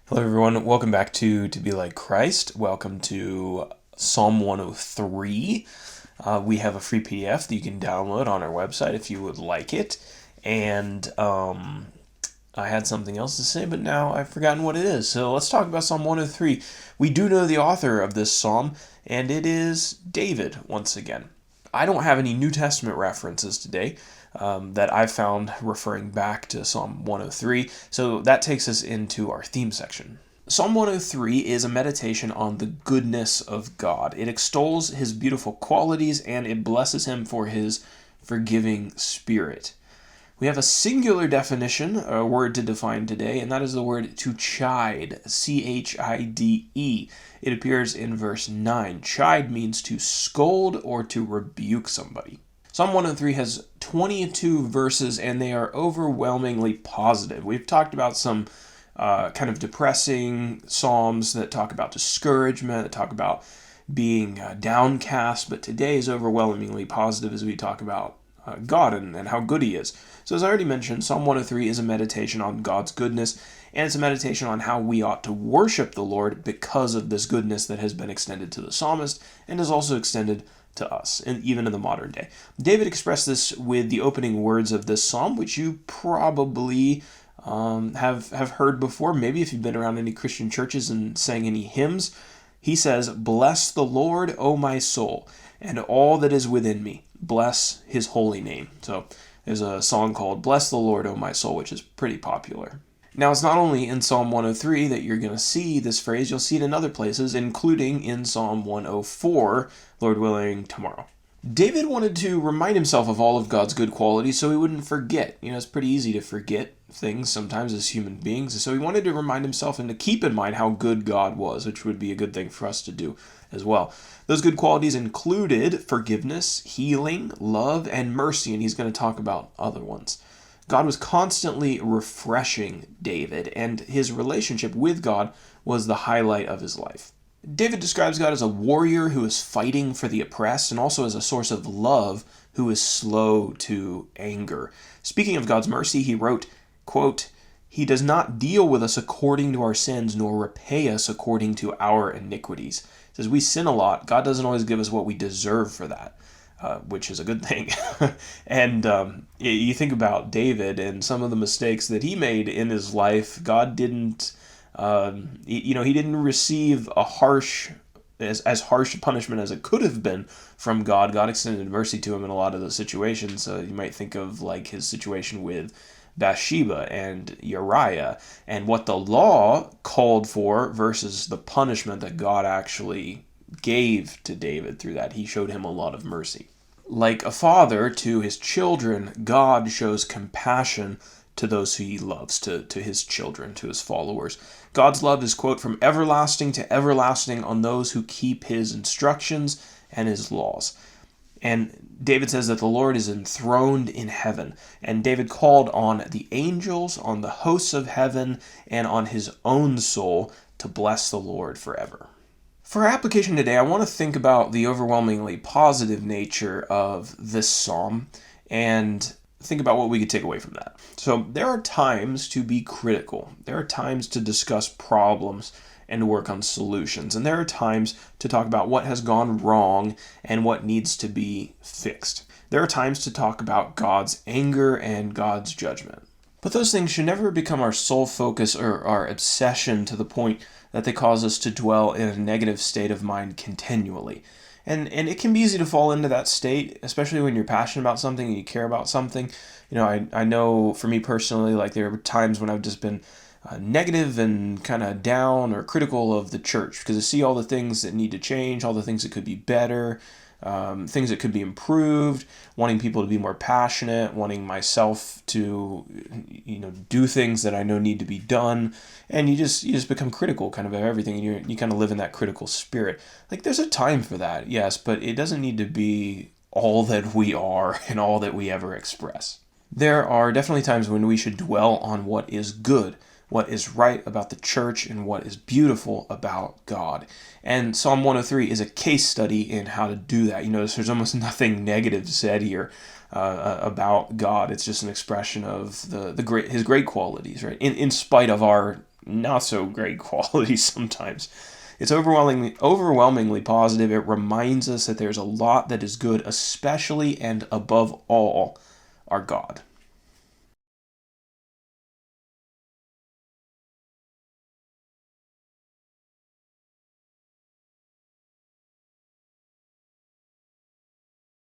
Hello, everyone. Welcome back to Be Like Christ. Welcome to Psalm 103. We have a free PDF that you can download on our website if you would like it. And I had something else to say, but now I've forgotten what it is. So let's talk about Psalm 103. We do know the author of this psalm, and it is David once again. I don't have any New Testament references today that I found referring back to Psalm 103, so that takes us into our theme section. Psalm 103 is a meditation on the goodness of God. It extols his beautiful qualities and it blesses him for his forgiving spirit. We have a singular definition, a word to define today, and that is the word to chide, C-H-I-D-E. It appears in verse 9. Chide means to scold or to rebuke somebody. Psalm 103 has 22 verses, and they are overwhelmingly positive. We've talked about some kind of depressing psalms that talk about discouragement, that talk about being downcast, but today is overwhelmingly positive as we talk about God and how good he is. So as I already mentioned, Psalm 103 is a meditation on God's goodness, and it's a meditation on how we ought to worship the Lord because of this goodness that has been extended to the psalmist and is also extended to us, and even in the modern day. David expressed this with the opening words of this psalm, which you probably have heard before. Maybe if you've been around any Christian churches and sang any hymns. He says, "Bless the Lord, O my soul, and all that is within me. Bless his holy name." So there's a song called "Bless the Lord, O my soul," which is pretty popular. Now, it's not only in Psalm 103 that you're going to see this phrase, you'll see it in other places, including in Psalm 104, Lord willing, tomorrow. David wanted to remind himself of all of God's good qualities so he wouldn't forget. It's pretty easy to forget things sometimes as human beings. So he wanted to remind himself and to keep in mind how good God was, which would be a good thing for us to do as well. Those good qualities included forgiveness, healing, love, and mercy, and he's going to talk about other ones. God was constantly refreshing David, and his relationship with God was the highlight of his life. David describes God as a warrior who is fighting for the oppressed and also as a source of love who is slow to anger. Speaking of God's mercy, he wrote, quote, "He does not deal with us according to our sins, nor repay us according to our iniquities." He says we sin a lot. God doesn't always give us what we deserve for that, which is a good thing. And you think about David and some of the mistakes that he made in his life. God didn't he didn't receive a as harsh a punishment as it could have been from God. God extended mercy to him in a lot of those situations. You might think of like his situation with Bathsheba and Uriah and what the law called for versus the punishment that God actually gave to David through that. He showed him a lot of mercy. Like a father to his children, God shows compassion to those who he loves, to his children, to his followers. God's love is, quote, from everlasting to everlasting on those who keep his instructions and his laws. And David says that the Lord is enthroned in heaven. And David called on the angels, on the hosts of heaven, and on his own soul to bless the Lord forever. For our application today, I want to think about the overwhelmingly positive nature of this psalm and think about what we could take away from that. So there are times to be critical. There are times to discuss problems and to work on solutions. And there are times to talk about what has gone wrong and what needs to be fixed. There are times to talk about God's anger and God's judgment. But those things should never become our sole focus or our obsession to the point that they cause us to dwell in a negative state of mind continually. And it can be easy to fall into that state, especially when you're passionate about something and you care about something. I know for me personally, like there were times when I've just been negative and kind of down or critical of the church because I see all the things that need to change, all the things that could be better, things that could be improved, wanting people to be more passionate, wanting myself to, do things that I know need to be done, and you just become critical kind of everything, and you kind of live in that critical spirit. Like there's a time for that, yes, but it doesn't need to be all that we are and all that we ever express. There are definitely times when we should dwell on what is good, what is right about the church, and what is beautiful about God. And Psalm 103 is a case study in how to do that. You notice there's almost nothing negative said here about God. It's just an expression of his great qualities, right? In spite of our not so great quality sometimes. It's overwhelmingly positive. It reminds us that there's a lot that is good, especially and above all, our God.